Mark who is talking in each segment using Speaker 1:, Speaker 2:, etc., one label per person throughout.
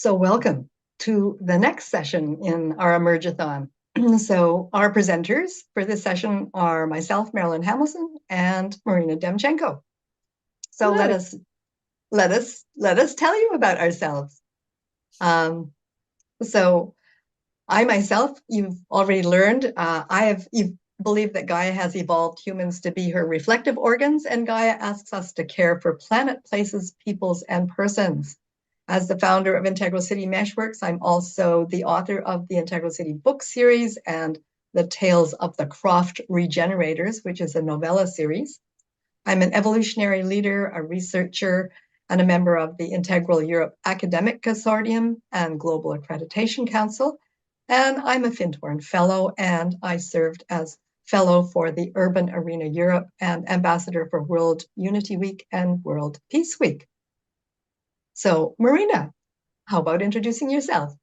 Speaker 1: So welcome to the next session in our Emergathon. So our presenters for this session are myself, Marilyn, and Marina Demchenko. So
Speaker 2: Hello.
Speaker 1: let us tell you about ourselves. So I myself, you've already learned, you believe that Gaia has evolved humans to be her reflective organs, and Gaia asks us to care for planet, places, peoples, and persons. As the founder of Integral City Meshworks, I'm also the author of the Integral City book series and the Tales of the Croft Regenerators, which is a novella series. I'm an evolutionary leader, a researcher, and a member of the Integral Europe Academic Consortium and Global Accreditation Council. And I'm a Fintorn Fellow, and I served as Fellow for the Urban Arena Europe and Ambassador for World Unity Week and World Peace Week. So, Marina, how about introducing yourself?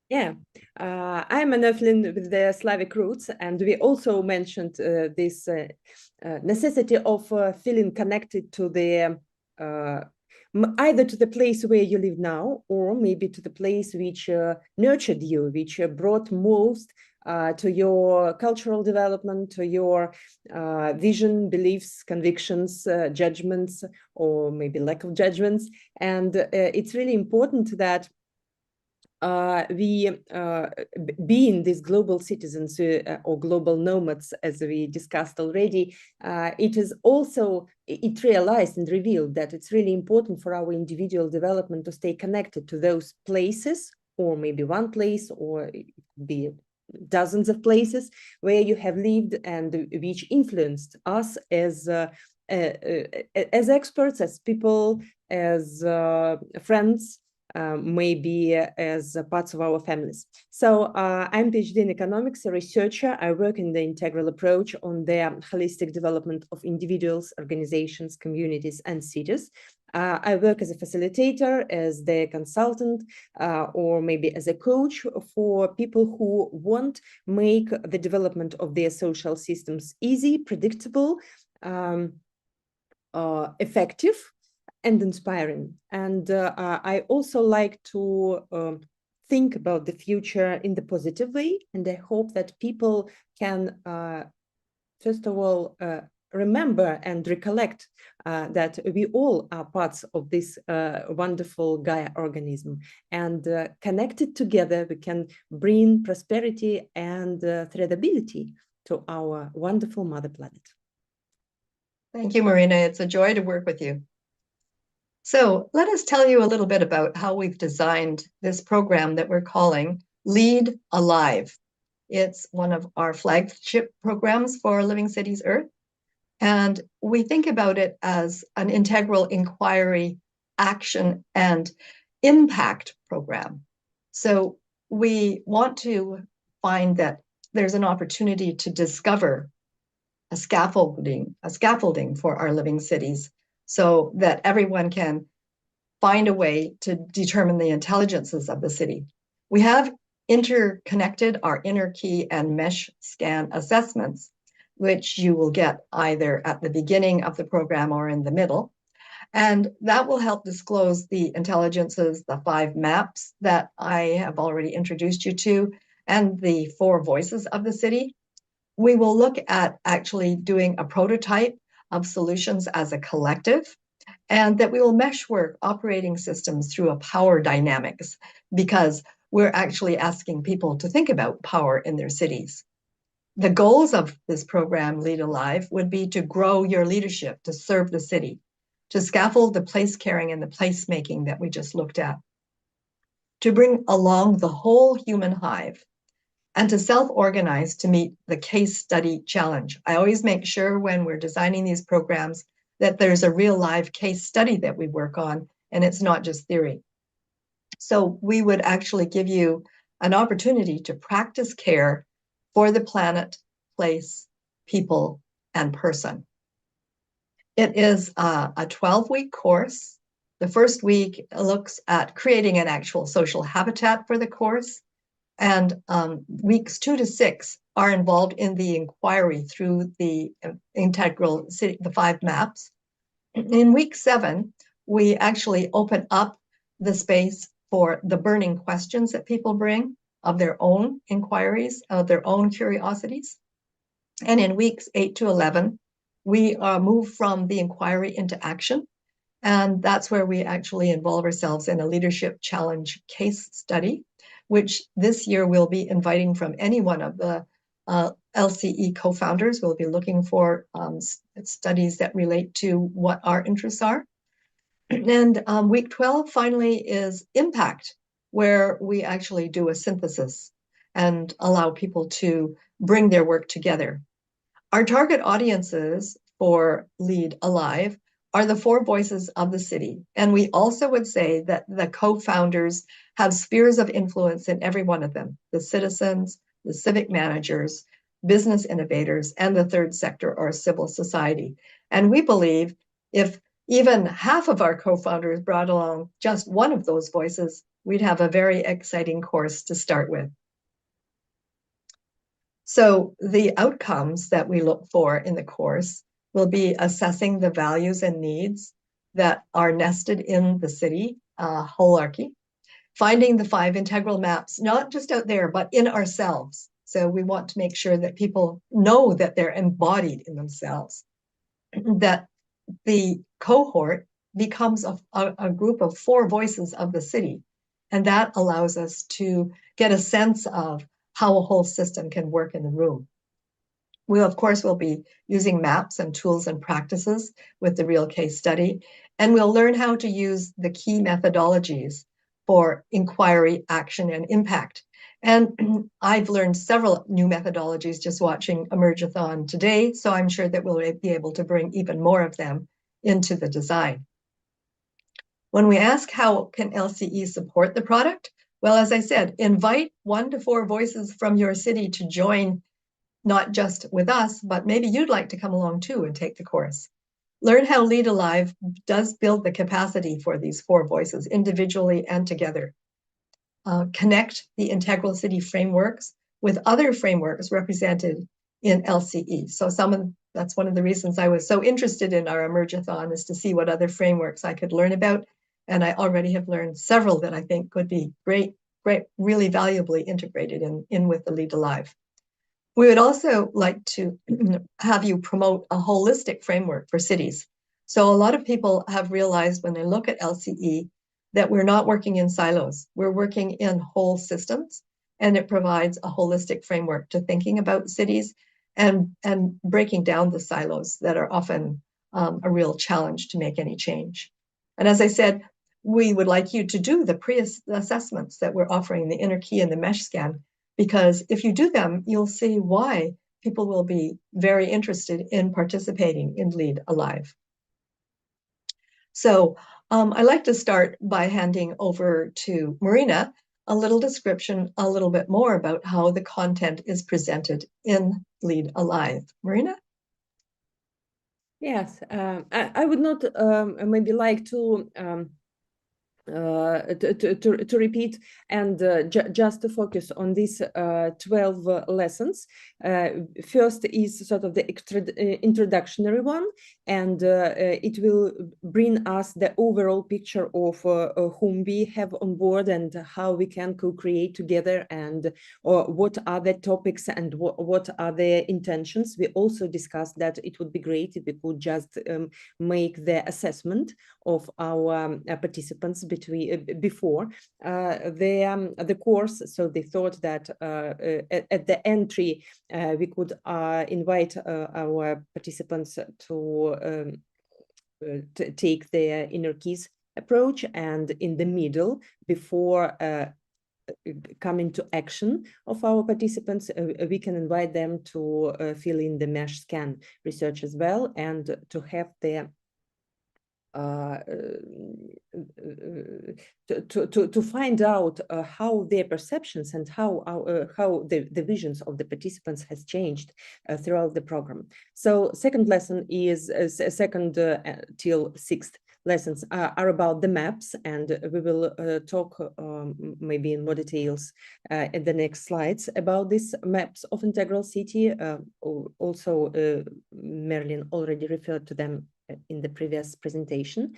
Speaker 2: Yeah, I'm an Earthling with the Slavic roots, and we also mentioned this necessity of feeling connected to the either to the place where you live now, or maybe to the place which nurtured you, which brought most to your cultural development, to your vision, beliefs, convictions, judgments, or maybe lack of judgments. And it's really important that we being these global citizens or global nomads, as we discussed already, it realized and revealed that it's really important for our individual development to stay connected to those places, or maybe one place, or it could be dozens of places where you have lived and which influenced us as experts, as people, as friends, maybe as parts of our families. So I'm PhD in economics, a researcher. I work in the integral approach on the holistic development of individuals, organizations, communities, and cities. I work as a facilitator, as the consultant, or maybe as a coach for people who want to make the development of their social systems easy, predictable, effective, and inspiring. And I also like to think about the future in the positive way. And I hope that people can, first of all, remember and recollect that we all are parts of this wonderful Gaia organism. And connected together, we can bring prosperity and threadability to our wonderful mother planet.
Speaker 1: Thank you, Marina. It's a joy to work with you. So let us tell you a little bit about how we've designed this program that we're calling Lead Alive. It's one of our flagship programs for Living Cities Earth. And we think about it as an integral inquiry, action, and impact program. So we want to find that there's an opportunity to discover a scaffolding for our living cities, so that everyone can find a way to determine the intelligences of the city. We have interconnected our inner key and mesh scan assessments, which you will get either at the beginning of the program or in the middle. And that will help disclose the intelligences, the 5 maps that I have already introduced you to, and the 4 voices of the city. We will look at actually doing a prototype of solutions as a collective, and that we will meshwork operating systems through a power dynamics, because we're actually asking people to think about power in their cities. The goals of this program, Lead Alive, would be to grow your leadership, to serve the city, to scaffold the place caring and the placemaking that we just looked at, to bring along the whole human hive, and to self-organize to meet the case study challenge. I always make sure when we're designing these programs that there's a real live case study that we work on, and it's not just theory. So we would actually give you an opportunity to practice care for the planet, place, people, and person. It is a 12-week course. The first week looks at creating an actual social habitat for the course, and weeks 2 to 6 are involved in the inquiry through the integral city, the 5 maps. In week 7, we actually open up the space for the burning questions that people bring of their own inquiries, of their own curiosities. And in weeks 8 to 11, we move from the inquiry into action. And that's where we actually involve ourselves in a leadership challenge case study, which this year we'll be inviting from any one of the LCE co-founders. We'll be looking for studies that relate to what our interests are. And week 12 finally is impact, where we actually do a synthesis and allow people to bring their work together. Our target audiences for Lead Alive are the 4 voices of the city. And we also would say that the co-founders have spheres of influence in every one of them: the citizens, the civic managers, business innovators, and the third sector or civil society. And we believe if even half of our co-founders brought along just one of those voices, we'd have a very exciting course to start with. So the outcomes that we look for in the course will be assessing the values and needs that are nested in the city hierarchy, finding the 5 integral maps, not just out there, but in ourselves. So we want to make sure that people know that they're embodied in themselves, that the cohort becomes a group of 4 voices of the city. And that allows us to get a sense of how a whole system can work in the room. We, of course, will be using maps and tools and practices with the real case study, and we'll learn how to use the key methodologies for inquiry, action, and impact. And I've learned several new methodologies just watching Emergathon today, so I'm sure that we'll be able to bring even more of them into the design. When we ask how can LCE support the product, well, as I said, invite 1 to 4 voices from your city to join, not just with us, but maybe you'd like to come along too and take the course. Learn how Lead Alive does build the capacity for these 4 voices individually and together. Connect the integral city frameworks with other frameworks represented in LCE. So that's one of the reasons I was so interested in our Emergathon, is to see what other frameworks I could learn about. And I already have learned several that I think could be great, really valuably integrated in with the Lead Alive. We would also like to have you promote a holistic framework for cities. So a lot of people have realized when they look at LCE that we're not working in silos. We're working in whole systems, and it provides a holistic framework to thinking about cities and breaking down the silos that are often a real challenge to make any change. And as I said, we would like you to do the pre-assessments that we're offering, the inner key and the mesh scan, because if you do them, you'll see why people will be very interested in participating in Lead Alive. So I'd like to start by handing over to Marina a little description, a little bit more about how the content is presented in Lead Alive. Marina?
Speaker 2: Yes, I would not maybe like to repeat and just to focus on these 12 lessons. First is sort of the introductory one, and it will bring us the overall picture of whom we have on board and how we can co-create together, and what are the topics and what are the intentions. We also discussed that it would be great if we could just make the assessment of our participants before the course. So they thought that at the entry we could invite our participants to take the inner keys approach, and in the middle, before coming to action of our participants, we can invite them to fill in the mesh scan research as well, and to have their to find out how their perceptions and how the visions of the participants has changed throughout the program. So second lesson is second till 6th lessons are about the maps, and we will talk maybe in more details in the next slides about these maps of integral city. Also Marilyn already referred to them in the previous presentation.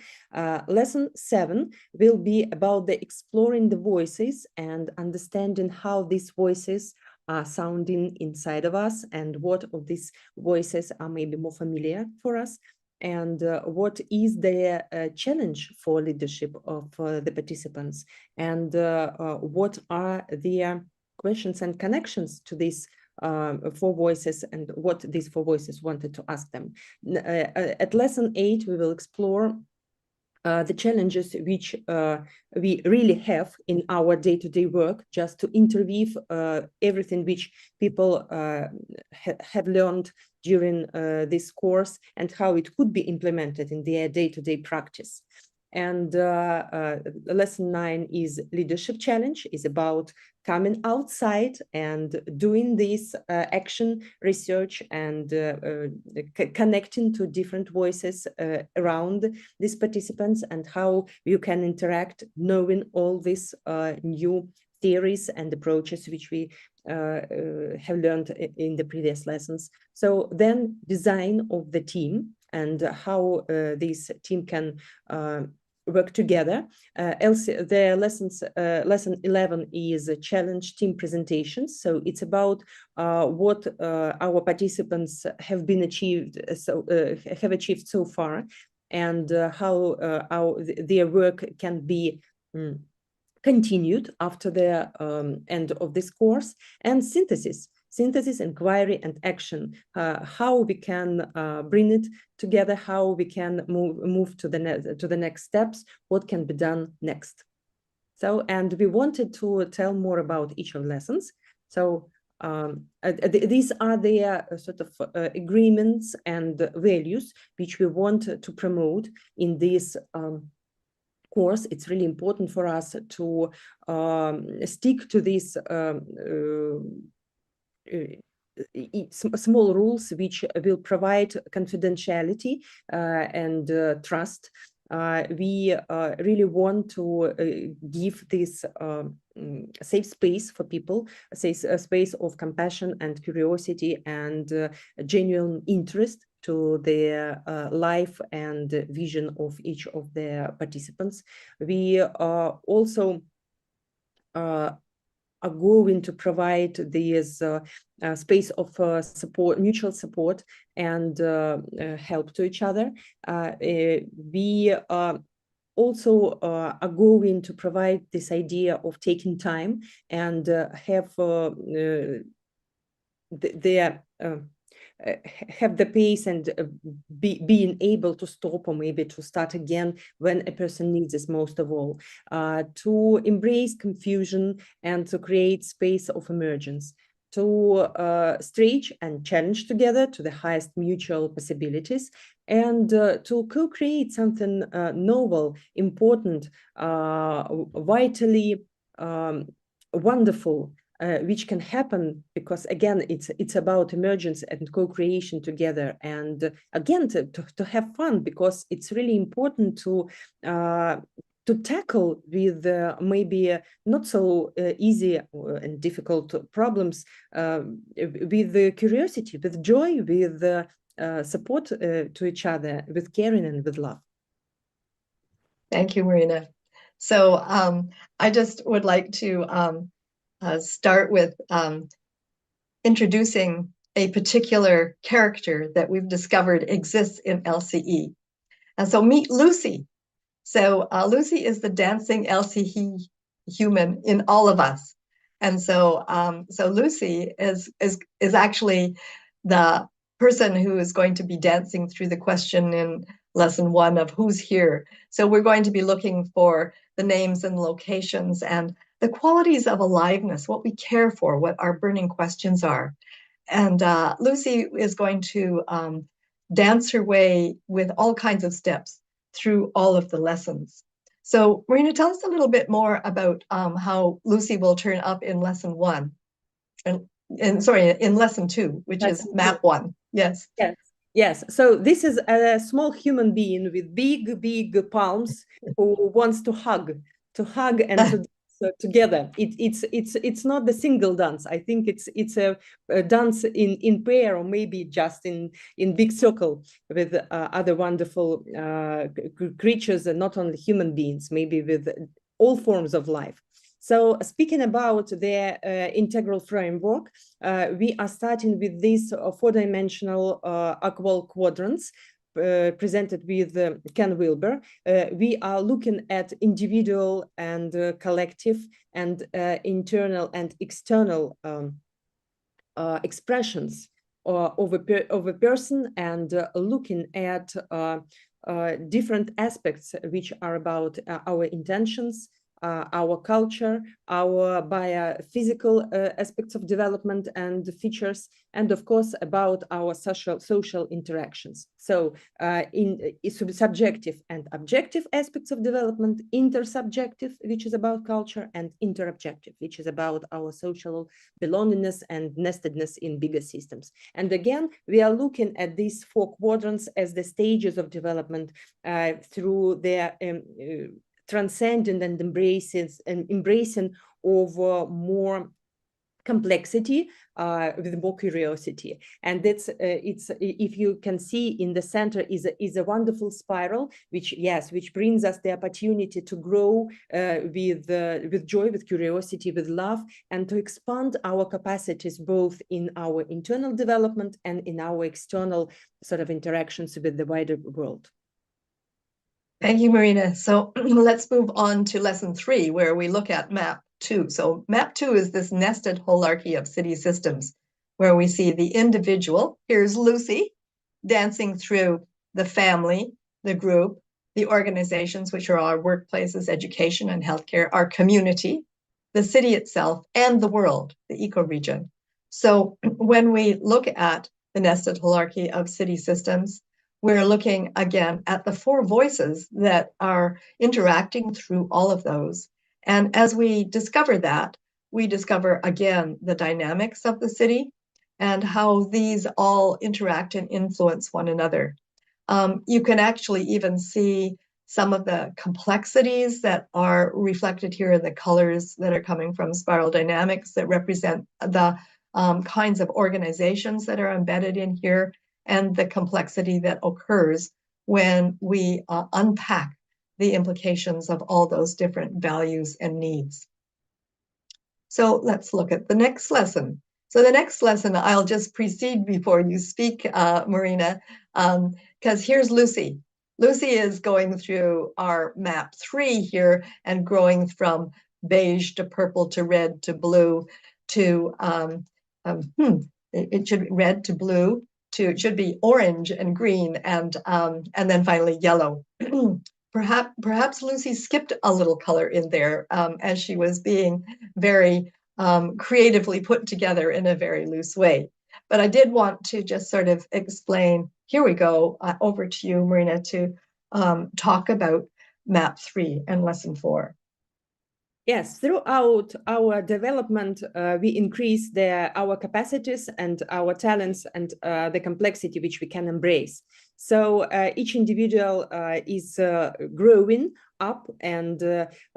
Speaker 2: Lesson 7 will be about the exploring the voices and understanding how these voices are sounding inside of us, and what of these voices are maybe more familiar for us, and what is the challenge for leadership of the participants, and what are their questions and connections to these four voices, and what these four voices wanted to ask them. At lesson 8, we will explore the challenges which we really have in our day-to-day work, just to interweave everything which people have learned during this course, and how it could be implemented in their day-to-day practice. And lesson 9 is leadership challenge, is about coming outside and doing this action research and connecting to different voices around these participants, and how you can interact knowing all these new theories and approaches which we have learned in the previous lessons. So then design of the team and how this team can work together. The lesson 11 is a challenge team presentations. So it's about what our participants have achieved so far, and how their work can be continued after the end of this course. And synthesis, inquiry, and action, how we can bring it together, how we can move to the next steps, what can be done next. So, and we wanted to tell more about each of the lessons. So these are the sort of agreements and values which we want to promote in this course. It's really important for us to stick to these small rules which will provide confidentiality and trust. We really want to give this safe space for people, a space of compassion and curiosity and genuine interest to the life and vision of each of the participants. We also are going to provide this space of support, mutual support, and help to each other. We also are going to provide this idea of taking time and have have the pace and being able to stop, or maybe to start again when a person needs this most of all, to embrace confusion and to create space of emergence, to stretch and challenge together to the highest mutual possibilities, and to co-create something novel, important, vitally wonderful, which can happen, because again it's about emergence and co-creation together, and again to have fun, because it's really important to tackle with maybe not so easy and difficult problems with the curiosity, with joy, with support to each other, with caring and with love.
Speaker 1: Thank you, Marina. So I just would like to start with introducing a particular character that we've discovered exists in LCE. And so meet Lucy. So Lucy is the dancing LCE human in all of us. And so Lucy is actually the person who is going to be dancing through the question in lesson 1 of who's here. So we're going to be looking for the names and locations and the qualities of aliveness, what we care for, what our burning questions are. And Lucy is going to dance her way with all kinds of steps through all of the lessons. So Marina, tell us a little bit more about how Lucy will turn up in lesson 1, and sorry, in lesson 2, which is map 1. Yes.
Speaker 2: Yes. So this is a small human being with big palms who wants to hug and to together. It's not the single dance. I think it's a dance in pair, or maybe just in big circle with other wonderful creatures, and not only human beings, maybe with all forms of life. So speaking about the integral framework, we are starting with these four-dimensional aqual quadrants presented with Ken Wilber. We are looking at individual and collective and internal and external expressions of a person, and looking at different aspects which are about our intentions, our culture, our biophysical aspects of development and features, and of course about our social interactions. So in subjective and objective aspects of development, intersubjective, which is about culture, and interobjective, which is about our social belongingness and nestedness in bigger systems. And again, we are looking at these four quadrants as the stages of development through their transcendent and embracing of more complexity with more curiosity. And that's it's, if you can see in the center is a wonderful spiral, which brings us the opportunity to grow with joy, with curiosity, with love, and to expand our capacities both in our internal development and in our external sort of interactions with the wider world.
Speaker 1: Thank you, Marina. So let's move on to lesson 3, where we look at map 2. So map 2 is this nested holarchy of city systems, where we see the individual. Here's Lucy dancing through the family, the group, the organizations, which are our workplaces, education and healthcare, our community, the city itself, and the world, the ecoregion. So when we look at the nested holarchy of city systems, we're looking again at the 4 voices that are interacting through all of those. And as we discover that, we discover again the dynamics of the city and how these all interact and influence one another. You can actually even see some of the complexities that are reflected here in the colors that are coming from spiral dynamics that represent the kinds of organizations that are embedded in here, and the complexity that occurs when we unpack the implications of all those different values and needs. So let's look at the next lesson. So the next lesson, I'll just precede before you speak, Marina, because here's Lucy. Lucy is going through our map 3 here and growing from beige to purple to red to blue to, it should be red to blue, it should be orange and green, and then finally yellow. Perhaps Lucy skipped a little color in there as she was being very creatively put together in a very loose way. But I did want to just sort of explain. Here we go. Over to you, Marina, to talk about map 3 and lesson 4.
Speaker 2: Yes, throughout our development, we increase our capacities and our talents and the complexity which we can embrace. So each individual is growing up and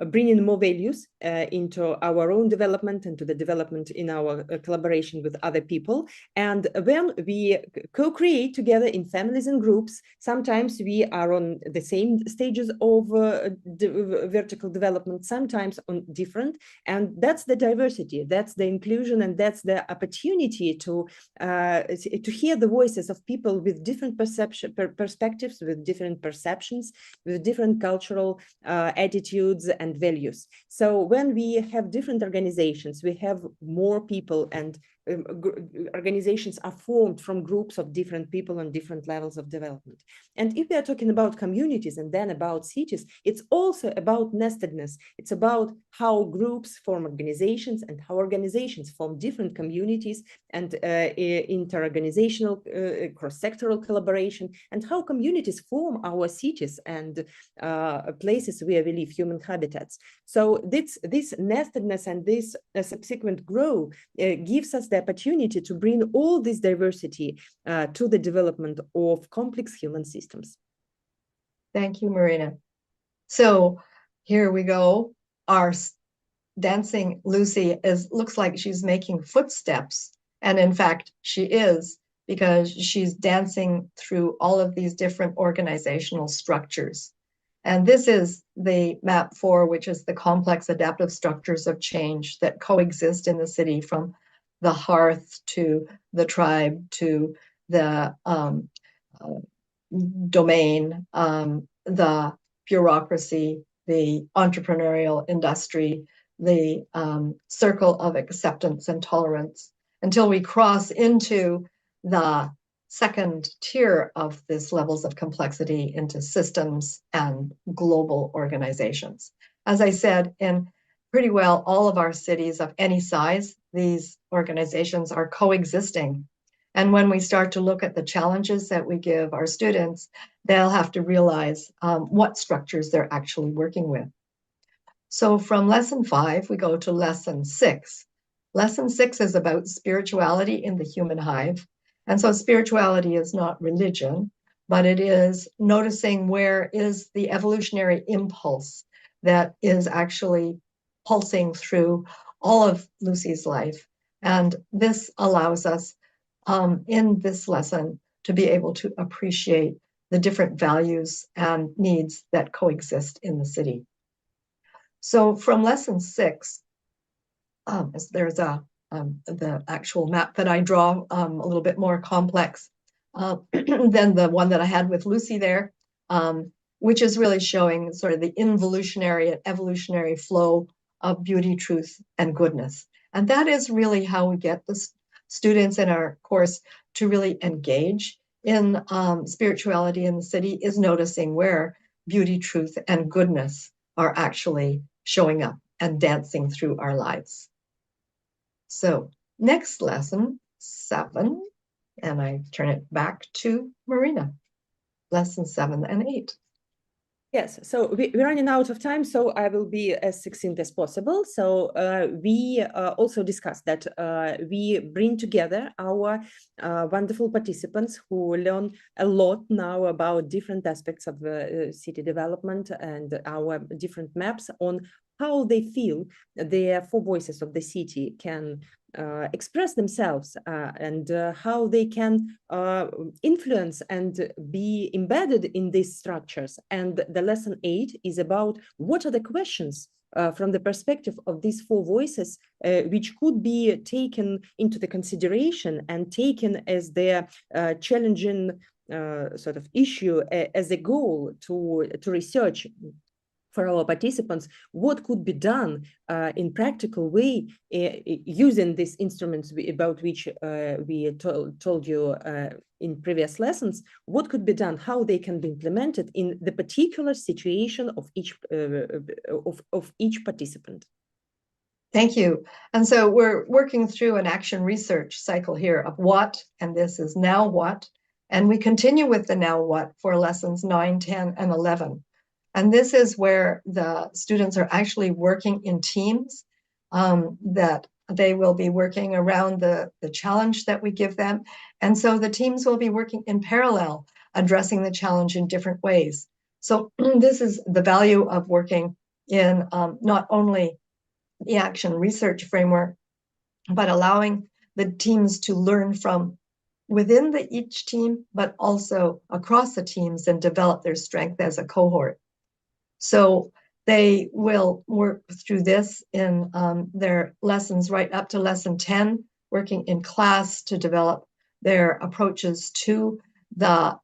Speaker 2: bringing more values into our own development and to the development in our collaboration with other people. And when we co-create together in families and groups, sometimes we are on the same stages of vertical development, sometimes on different. And that's the diversity, that's the inclusion, and that's the opportunity to hear the voices of people with different perspectives, with different perceptions, with different cultural attitudes and values. So when we have different organizations, we have more people, and organizations are formed from groups of different people on different levels of development. And if we are talking about communities and then about cities, it's also about nestedness. It's about how groups form organizations and how organizations form different communities and inter-organizational cross-sectoral collaboration, and how communities form our cities and places where we live, human habitats. So this nestedness and this subsequent growth gives us the opportunity to bring all this diversity to the development of complex human systems.
Speaker 1: Thank you, Marina. So here we go. Our dancing Lucy looks like she's making footsteps. And in fact, she is, because she's dancing through all of these different organizational structures. And this is the map 4, which is the complex adaptive structures of change that coexist in the city, from the hearth to the tribe to the domain, the bureaucracy, the entrepreneurial industry, the circle of acceptance and tolerance, until we cross into the second tier of these levels of complexity, into systems and global organizations. As I said, in pretty well all of our cities of any size, these organizations are coexisting. And when we start to look at the challenges that we give our students, they'll have to realize what structures they're actually working with. So from lesson 5, we go to lesson 6. Lesson 6 is about spirituality in the human hive. And so spirituality is not religion, but it is noticing where is the evolutionary impulse that is actually pulsing through all of Lucy's life. And this allows us in this lesson to be able to appreciate the different values and needs that coexist in the city. So from lesson 6, there's the actual map that I draw, a little bit more complex than the one that I had with Lucy there, which is really showing sort of the involutionary and evolutionary flow of beauty, truth, and goodness. And that is really how we get the students in our course to really engage in spirituality in the city, is noticing where beauty, truth, and goodness are actually showing up and dancing through our lives. So next lesson, 7, and I turn it back to Marina, lesson 7 and 8.
Speaker 2: Yes, so we're running out of time, so I will be as succinct as possible. So we also discussed that we bring together our wonderful participants who learn a lot now about different aspects of city development and our different maps on how they feel the 4 voices of the city can express themselves and how they can influence and be embedded in these structures. And the lesson 8 is about what are the questions from the perspective of these 4 voices, which could be taken into the consideration and taken as their challenging sort of issue, as a goal to research for our participants, what could be done in practical way using these instruments about which we told you in previous lessons, what could be done, how they can be implemented in the particular situation of each participant.
Speaker 1: Thank you. And so we're working through an action research cycle here of what, and this is now what, and we continue with the now what for lessons 9, 10, and 11. And this is where the students are actually working in teams, that they will be working around the challenge that we give them. And so the teams will be working in parallel, addressing the challenge in different ways. So this is the value of working in not only the action research framework, but allowing the teams to learn from within each team, but also across the teams, and develop their strength as a cohort. So they will work through this in their lessons right up to lesson 10, working in class to develop their approaches to the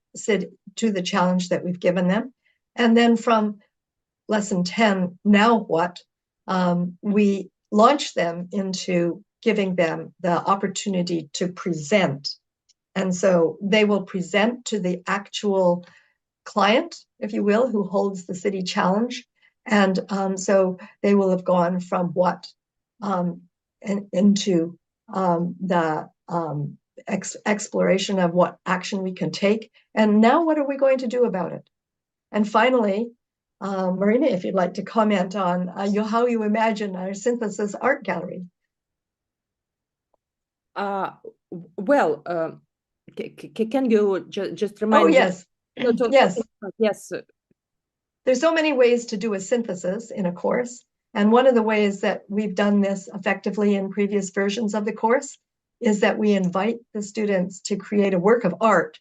Speaker 1: challenge that we've given them. And then from lesson 10, now what, we launch them into giving them the opportunity to present. And so they will present to the actual client, if you will, who holds the city challenge. And so they will have gone from what into the exploration of what action we can take. And now what are we going to do about it? And finally, Marina, if you'd like to comment on how you imagine our synthesis art gallery.
Speaker 2: Well, can you just remind
Speaker 1: me? Oh, yes. Yes.
Speaker 2: Yes.
Speaker 1: There's so many ways to do a synthesis in a course. And one of the ways that we've done this effectively in previous versions of the course is that we invite the students to create a work of art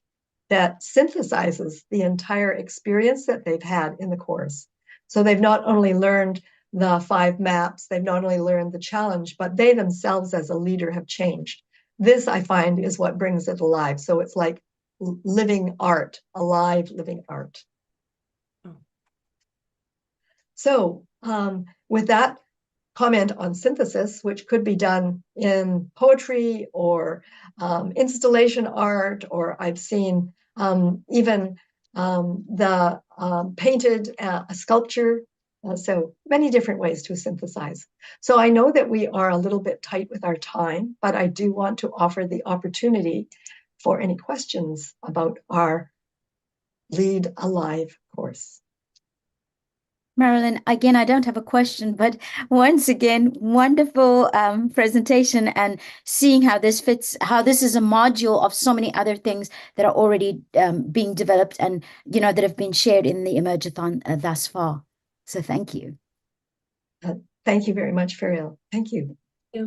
Speaker 1: that synthesizes the entire experience that they've had in the course. So they've not only learned the 5 maps, they've not only learned the challenge, but they themselves as a leader have changed. This, I find, is what brings it alive. So it's like living art, alive living art.
Speaker 2: Oh.
Speaker 1: So with that comment on synthesis, which could be done in poetry or installation art, or I've seen even the painted a sculpture. So many different ways to synthesize. So I know that we are a little bit tight with our time, but I do want to offer the opportunity for any questions about our Lead Alive course.
Speaker 3: Marilyn, again, I don't have a question, but once again, wonderful presentation and seeing how this fits, how this is a module of so many other things that are already being developed and, you know, that have been shared in the Emerge-a-thon thus far. So thank you.
Speaker 1: Thank you very much, Feriel. Thank you.
Speaker 2: Yeah.